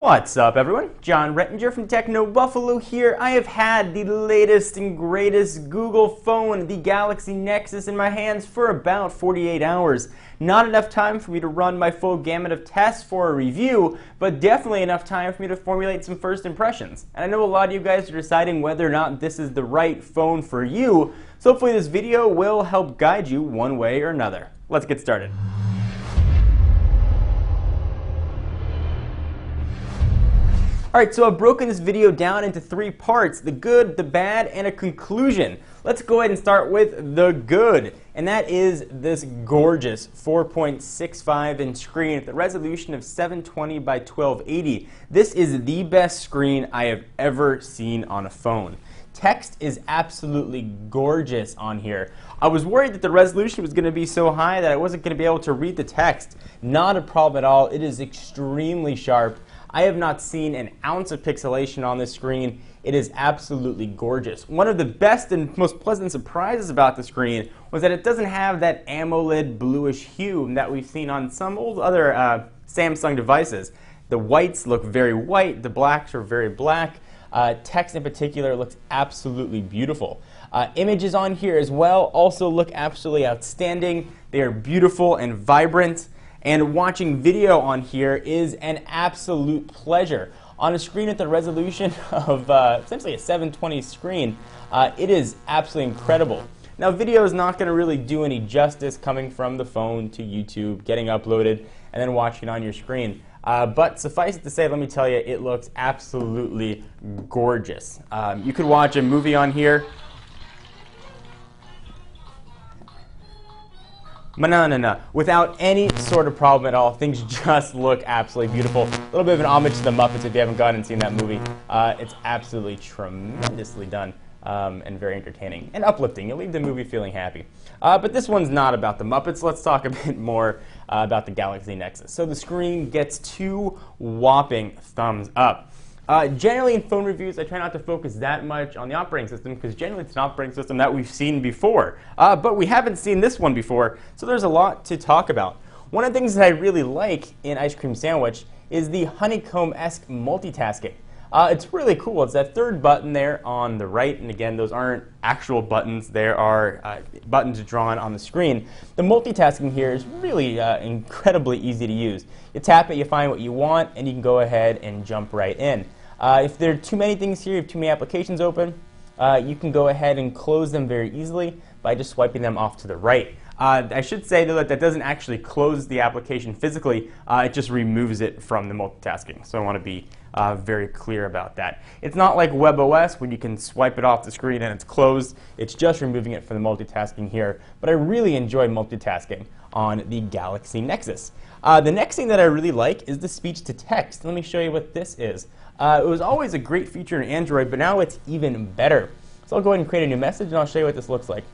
What's up, everyone? John Rettinger from Techno Buffalo here. I have had the latest and greatest Google phone, the Galaxy Nexus, in my hands for about 48 hours. Not enough time for me to run my full gamut of tests for a review, but definitely enough time for me to formulate some first impressions. And I know a lot of you guys are deciding whether or not this is the right phone for you, so hopefully this video will help guide you one way or another. Let's get started. Alright, so I've broken this video down into 3 parts: the good, the bad, and a conclusion. Let's go ahead and start with the good, and that is this gorgeous 4.65-inch screen with a resolution of 720 by 1280. This is the best screen I have ever seen on a phone. Text is absolutely gorgeous on here. I was worried that the resolution was going to be so high that I wasn't going to be able to read the text. Not a problem at all. It is extremely sharp. I have not seen an ounce of pixelation on this screen. It is absolutely gorgeous. One of the best and most pleasant surprises about the screen was that it doesn't have that AMOLED bluish hue that we've seen on some old other Samsung devices. The whites look very white, the blacks are very black. Text in particular looks absolutely beautiful. Images on here as well also look absolutely outstanding. They are beautiful and vibrant. And watching video on here is an absolute pleasure. On a screen with a resolution of essentially a 720 screen, it is absolutely incredible. Now, video is not going to really do any justice coming from the phone to YouTube, getting uploaded, and then watching it on your screen. But suffice it to say, let me tell you, it looks absolutely gorgeous. You could watch a movie on here. No. Without any sort of problem at all. Things just look absolutely beautiful. A little bit of an homage to the Muppets if you haven't gone and seen that movie. It's absolutely tremendously done and very entertaining and uplifting. You'll leave the movie feeling happy. But this one's not about the Muppets. Let's talk a bit more about the Galaxy Nexus. So the screen gets 2 whopping thumbs up. Generally in phone reviews, I try not to focus that much on the operating system because generally it's an operating system that we've seen before. But we haven't seen this one before, so there's a lot to talk about. One of the things that I really like in Ice Cream Sandwich is the honeycomb-esque multitasking. It's really cool. It's that 3rd button there on the right, and again, those aren't actual buttons. There are buttons drawn on the screen. The multitasking here is really incredibly easy to use. You tap it, you find what you want, and you can go ahead and jump right in. If there are too many things here, you have too many applications open, you can go ahead and close them very easily by just swiping them off to the right. I should say, though, that doesn't actually close the application physically. It just removes it from the multitasking. So I want to be very clear about that. It's not like WebOS when you can swipe it off the screen and it's closed. It's just removing it from the multitasking here. But I really enjoy multitasking on the Galaxy Nexus. The next thing that I really like is the speech-to-text. Let me show you what this is. It was always a great feature in Android, but now it's even better. So I'll go ahead and create a new message, and I'll show you what this looks like.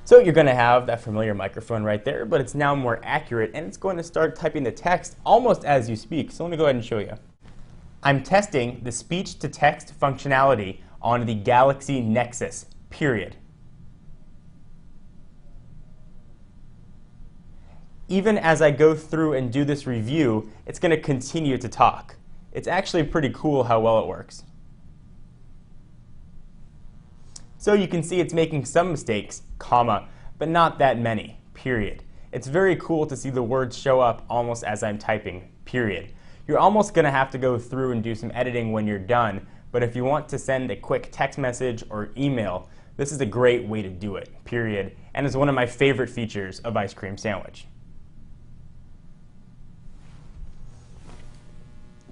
So you're going to have that familiar microphone right there, but it's now more accurate, and it's going to start typing the text almost as you speak. So let me go ahead and show you. I'm testing the speech-to-text functionality on the Galaxy Nexus, period. Even as I go through and do this review, it's going to continue to talk. It's actually pretty cool how well it works. So you can see it's making some mistakes, comma, but not that many, period. It's very cool to see the words show up almost as I'm typing, period. You're almost going to have to go through and do some editing when you're done, but if you want to send a quick text message or email, this is a great way to do it, period, and is one of my favorite features of Ice Cream Sandwich.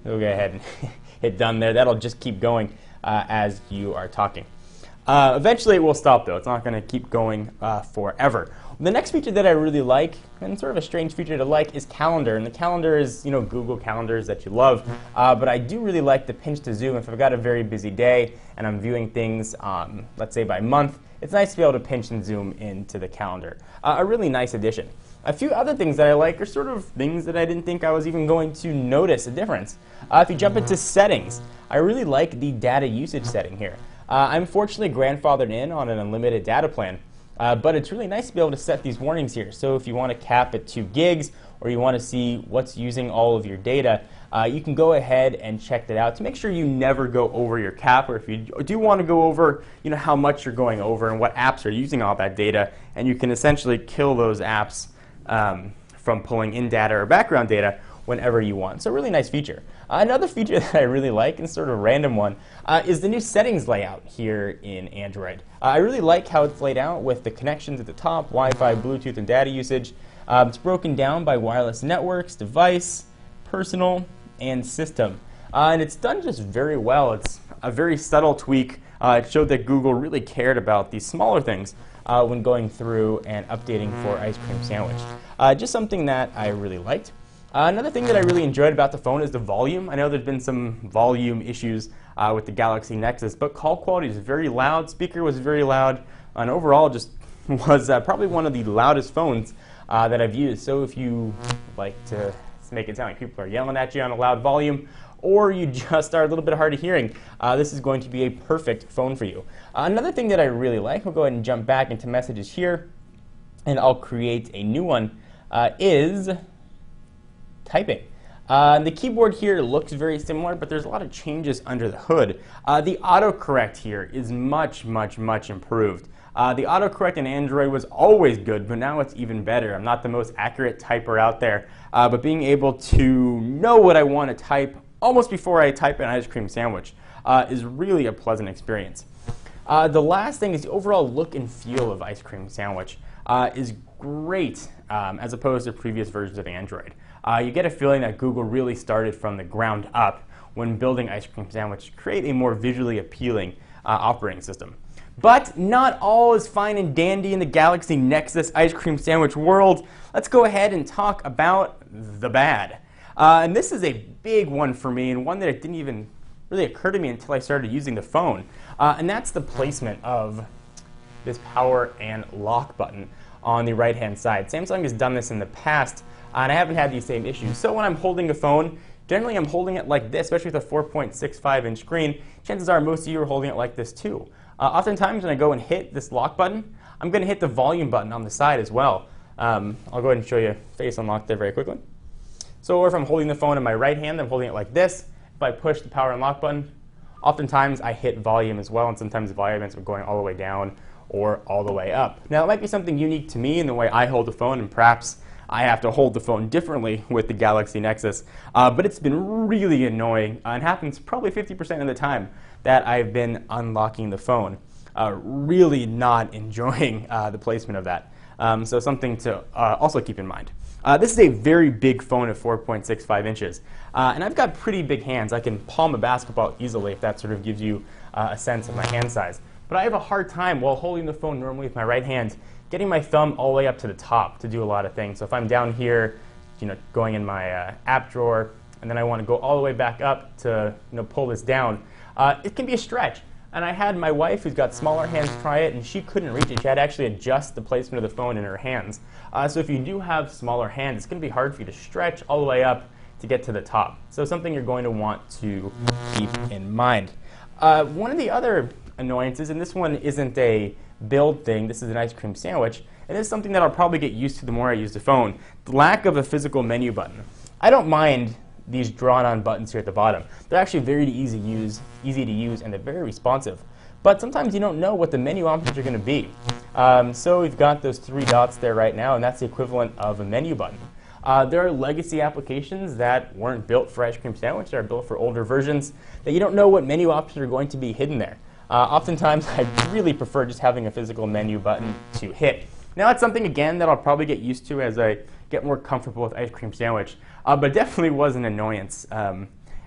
We'll go ahead and hit done there. That'll just keep going as you are talking. Eventually it will stop, though. It's not going to keep going forever. The next feature that I really like, and sort of a strange feature to like, is Calendar. And the Calendar is, Google Calendars that you love. But I do really like the pinch to zoom. If I've got a very busy day and I'm viewing things, let's say by month, it's nice to be able to pinch and zoom into the calendar. A really nice addition. A few other things that I like are sort of things that I didn't think I was even going to notice a difference. If you jump into settings, I really like the data usage setting here. I'm fortunately grandfathered in on an unlimited data plan, but it's really nice to be able to set these warnings here. So if you want to cap at 2 gigs or you want to see what's using all of your data, you can go ahead and check that out to make sure you never go over your cap, or if you do want to go over, how much you're going over and what apps are using all that data, and you can essentially kill those apps from pulling in data or background data whenever you want. So really nice feature. Another feature that I really like, and sort of a random one, is the new settings layout here in Android. I really like how it's laid out with the connections at the top, Wi-Fi, Bluetooth, and data usage. It's broken down by wireless networks, device, personal, and system. And it's done just very well. It's a very subtle tweak. It showed that Google really cared about these smaller things when going through and updating for Ice Cream Sandwich. Just something that I really liked. Another thing that I really enjoyed about the phone is the volume. I know there's been some volume issues with the Galaxy Nexus, but call quality is very loud, speaker was very loud, and overall just was probably one of the loudest phones that I've used. So if you like to make it sound like people are yelling at you on a loud volume, or you just are a little bit hard of hearing, this is going to be a perfect phone for you. Another thing that I really like, we'll go ahead and jump back into messages here, and I'll create a new one, is typing. The keyboard here looks very similar, but there's a lot of changes under the hood. The autocorrect here is much, much, much improved. The autocorrect in Android was always good, but now it's even better. I'm not the most accurate typer out there, but being able to know what I want to type almost before I type an ice cream sandwich is really a pleasant experience. The last thing is the overall look and feel of Ice Cream Sandwich is great as opposed to previous versions of Android. You get a feeling that Google really started from the ground up when building Ice Cream Sandwich to create a more visually appealing operating system. But not all is fine and dandy in the Galaxy Nexus Ice Cream Sandwich world. Let's go ahead and talk about the bad. And this is a big one for me, and one that it didn't even really occur to me until I started using the phone. And that's the placement of this power and lock button on the right-hand side. Samsung has done this in the past, and I haven't had these same issues. So when I'm holding a phone, generally I'm holding it like this, especially with a 4.65-inch screen. Chances are most of you are holding it like this too. Oftentimes when I go and hit this lock button, I'm going to hit the volume button on the side as well. I'll go ahead and show you face unlock there very quickly. So if I'm holding the phone in my right hand, I'm holding it like this. If I push the power and lock button, oftentimes I hit volume as well, and sometimes the volume ends up going all the way down or all the way up. Now, it might be something unique to me in the way I hold the phone, and perhaps I have to hold the phone differently with the Galaxy Nexus, but it's been really annoying, and happens probably 50% of the time that I've been unlocking the phone. Really not enjoying the placement of that. So something to also keep in mind. This is a very big phone at 4.65 inches, and I've got pretty big hands. I can palm a basketball easily, if that sort of gives you a sense of my hand size. But I have a hard time while holding the phone normally with my right hand, getting my thumb all the way up to the top to do a lot of things. So if I'm down here, going in my app drawer, and then I want to go all the way back up to pull this down, it can be a stretch. And I had my wife, who's got smaller hands, try it, and she couldn't reach it. She had to actually adjust the placement of the phone in her hands. So if you do have smaller hands, it's going to be hard for you to stretch all the way up to get to the top. So something you're going to want to keep in mind. One of the other annoyances, and this one isn't a build thing, this is an ice cream sandwich, and it's something that I'll probably get used to the more I use the phone, the lack of a physical menu button. I don't mind these drawn-on buttons here at the bottom. They're actually very easy to use, and they're very responsive. But sometimes you don't know what the menu options are going to be. So we've got those 3 dots there right now, and that's the equivalent of a menu button. There are legacy applications that weren't built for Ice Cream Sandwich, that are built for older versions, that you don't know what menu options are going to be hidden there. Oftentimes, I really prefer just having a physical menu button to hit. Now, that's something, again, that I'll probably get used to as I get more comfortable with Ice Cream Sandwich, but definitely was an annoyance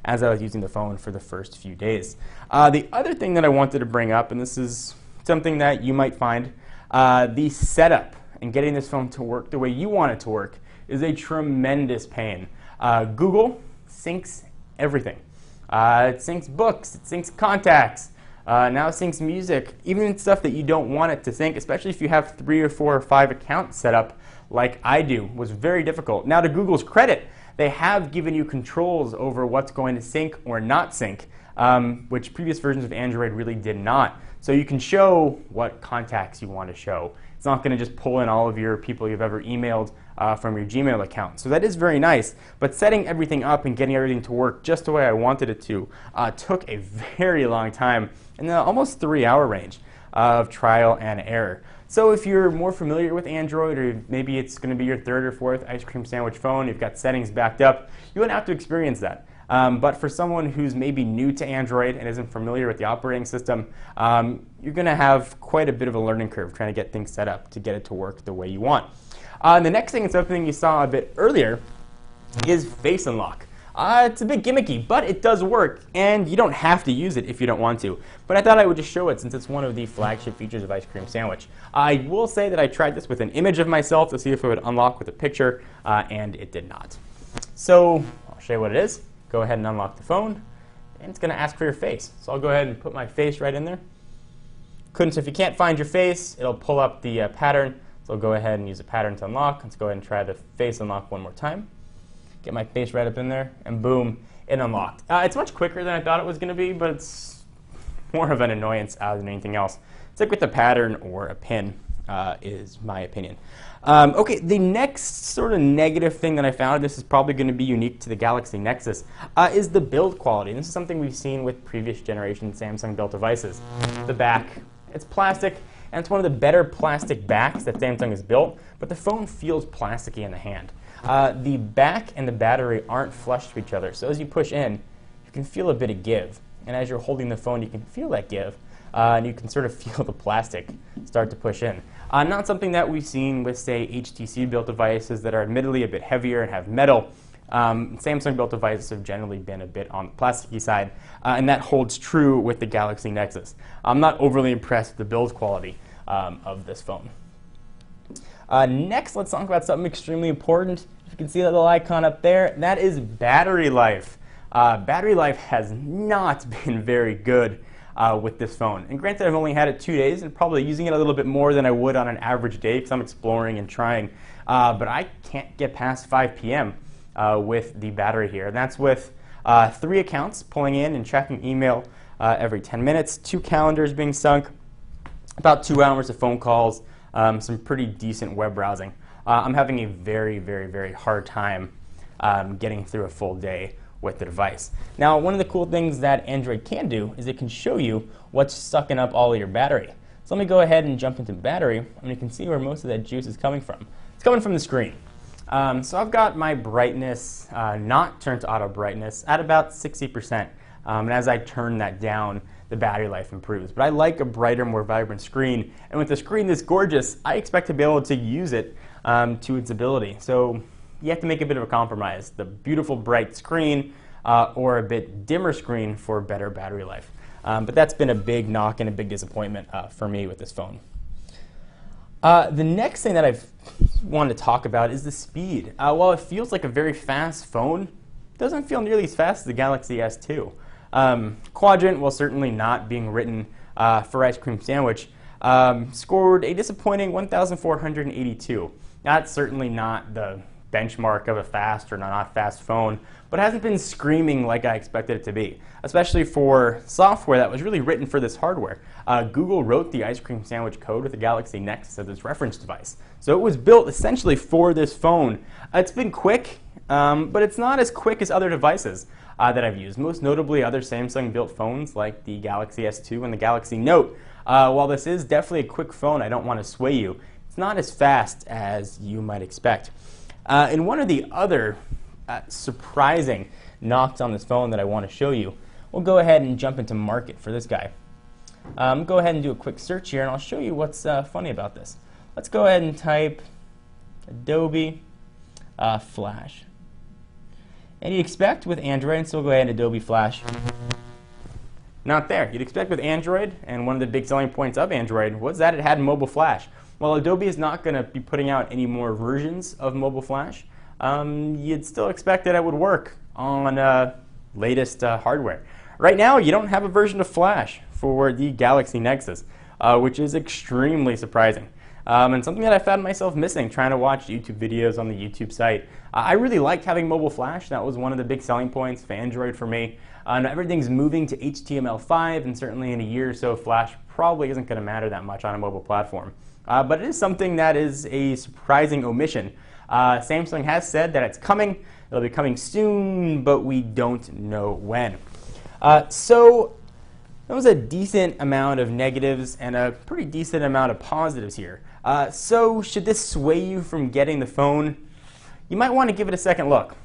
as I was using the phone for the first few days. The other thing that I wanted to bring up, and this is something that you might find, the setup and getting this phone to work the way you want it to work is a tremendous pain. Google syncs everything. It syncs books, it syncs contacts, now it syncs music, even stuff that you don't want it to sync, especially if you have 3 or 4 or 5 accounts set up like I do, was very difficult. Now, to Google's credit, they have given you controls over what's going to sync or not sync, which previous versions of Android really did not. So you can show what contacts you want to show, It's not going to just pull in all of your people you've ever emailed from your Gmail account. So that is very nice, but setting everything up and getting everything to work just the way I wanted it to took a very long time, in the almost 3-hour range of trial and error. So if you're more familiar with Android, or maybe it's going to be your third or fourth ice cream sandwich phone, you've got settings backed up, you wouldn't have to experience that. But for someone who's maybe new to Android and isn't familiar with the operating system, you're going to have quite a bit of a learning curve trying to get things set up to get it to work the way you want. The next thing, and something you saw a bit earlier, is Face Unlock. It's a bit gimmicky, but it does work, and you don't have to use it if you don't want to. But I thought I would just show it since it's one of the flagship features of Ice Cream Sandwich. I will say that I tried this with an image of myself to see if it would unlock with a picture, and it did not. So I'll show you what it is. Go ahead and unlock the phone, and it's going to ask for your face. So I'll go ahead and put my face right in there. So if you can't find your face, it'll pull up the pattern. So I'll go ahead and use the pattern to unlock. Let's go ahead and try the face unlock one more time. Get my face right up in there, and boom, it unlocked. It's much quicker than I thought it was going to be, but it's more of an annoyance than anything else. Stick with the pattern or a pin, is my opinion. Okay, the next sort of negative thing that I found, this is probably going to be unique to the Galaxy Nexus, is the build quality. And this is something we've seen with previous generation Samsung-built devices. The back, it's plastic, and it's one of the better plastic backs that Samsung has built, but the phone feels plasticky in the hand. The back and the battery aren't flush to each other, so as you push in, you can feel a bit of give. And as you're holding the phone, you can feel that give, and you can sort of feel the plastic start to push in. Not something that we've seen with, say, HTC-built devices that are admittedly a bit heavier and have metal. Samsung-built devices have generally been a bit on the plasticky side, and that holds true with the Galaxy Nexus. I'm not overly impressed with the build quality of this phone. Next, let's talk about something extremely important. If you can see that little icon up there, that is battery life. Battery life has not been very good with this phone. And granted, I've only had it 2 days and probably using it a little bit more than I would on an average day because I'm exploring and trying. But I can't get past 5 p.m. With the battery here. And that's with 3 accounts pulling in and checking email every 10 minutes, 2 calendars being sunk, about 2 hours of phone calls, some pretty decent web browsing. I'm having a very, very, very hard time getting through a full day with the device. Now, one of the cool things that Android can do is it can show you what's sucking up all of your battery. So let me go ahead and jump into battery, and you can see where most of that juice is coming from. It's coming from the screen. So I've got my brightness not turned to auto brightness at about 60%. And as I turn that down, the battery life improves. But I like a brighter, more vibrant screen. And with a screen this gorgeous, I expect to be able to use it to its ability. So you have to make a bit of a compromise. The beautiful bright screen or a bit dimmer screen for better battery life. But that's been a big knock and a big disappointment for me with this phone. The next thing that I've wanted to talk about is the speed. While it feels like a very fast phone, it doesn't feel nearly as fast as the Galaxy S2. Quadrant, while certainly not being written for Ice Cream Sandwich, scored a disappointing 1,482. That's certainly not the benchmark of a fast or not fast phone, but it hasn't been screaming like I expected it to be, especially for software that was really written for this hardware. Google wrote the Ice Cream Sandwich code with the Galaxy Nexus as its reference device. So it was built essentially for this phone. It's been quick, but it's not as quick as other devices that I've used, most notably other Samsung-built phones like the Galaxy S2 and the Galaxy Note. While this is definitely a quick phone, I don't want to sway you, it's not as fast as you might expect. And one of the other surprising knocks on this phone that I want to show you, we'll go ahead and jump into market for this guy. Go ahead and do a quick search here, and I'll show you what's funny about this. Let's go ahead and type Adobe Flash. And you'd expect with Android, so we'll go ahead and Adobe Flash. Not there. You'd expect with Android, and one of the big selling points of Android was that it had mobile flash. Well, Adobe is not going to be putting out any more versions of mobile flash. You'd still expect that it would work on latest hardware. Right now, you don't have a version of Flash for the Galaxy Nexus, which is extremely surprising. And something that I found myself missing trying to watch YouTube videos on the YouTube site. I really liked having mobile flash. That was one of the big selling points of Android for me. Everything's moving to HTML5, and certainly in a year or so, Flash probably isn't going to matter that much on a mobile platform. but it is something that is a surprising omission. Samsung has said that it's coming. It'll be coming soon, but we don't know when. So that was a decent amount of negatives and a pretty decent amount of positives here. So should this sway you from getting the phone? You might want to give it a second look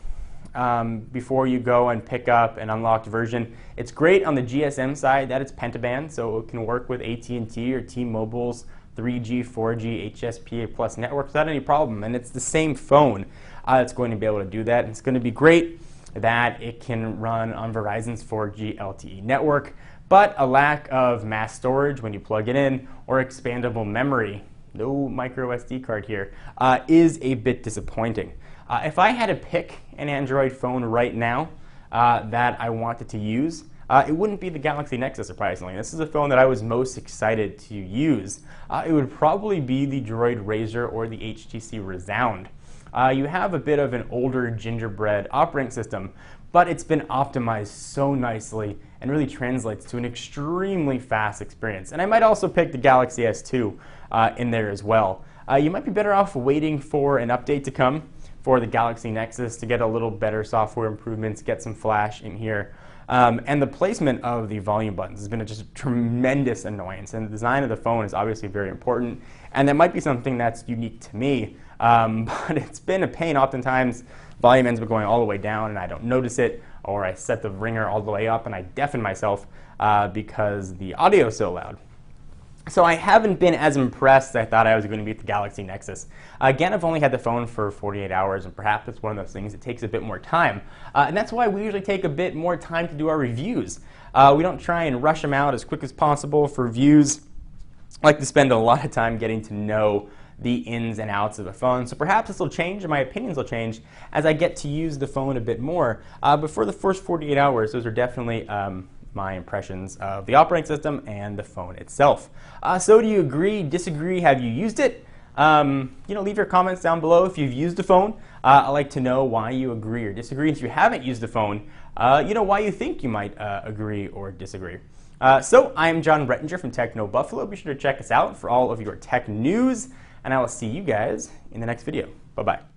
before you go and pick up an unlocked version. It's great on the GSM side that it's pentaband, so it can work with AT&T or T-Mobile's 3G, 4G, HSPA plus networks without any problem. And it's the same phone that's going to be able to do that. And it's going to be great that it can run on Verizon's 4G LTE network, but a lack of mass storage when you plug it in or expandable memory, no micro SD card here, is a bit disappointing. If I had to pick an Android phone right now that I wanted to use, it wouldn't be the Galaxy Nexus, surprisingly. This is a phone that I was most excited to use. It would probably be the Droid Razr or the HTC Resound. You have a bit of an older gingerbread operating system, but it's been optimized so nicely and really translates to an extremely fast experience. And I might also pick the Galaxy S2 in there as well. You might be better off waiting for an update to come for the Galaxy Nexus to get a little better software improvements, get some flash in here. And the placement of the volume buttons has been just a tremendous annoyance. And the design of the phone is obviously very important. And that might be something that's unique to me. But it's been a pain. Oftentimes, volume ends up going all the way down and I don't notice it, or I set the ringer all the way up and I deafen myself because the audio is so loud. So I haven't been as impressed as I thought I was going to be with the Galaxy Nexus. Again, I've only had the phone for 48 hours, and perhaps it's one of those things that takes a bit more time. And that's why we usually take a bit more time to do our reviews. We don't try and rush them out as quick as possible for reviews. I like to spend a lot of time getting to know the ins and outs of the phone. So perhaps this will change and my opinions will change as I get to use the phone a bit more. But for the first 48 hours, those are definitely my impressions of the operating system and the phone itself. So do you agree, disagree, have you used it? Leave your comments down below if you've used the phone. I'd like to know why you agree or disagree. If you haven't used the phone, why you think you might agree or disagree. So I'm John Rettinger from Techno Buffalo. Be sure to check us out for all of your tech news, and I will see you guys in the next video. Bye-bye.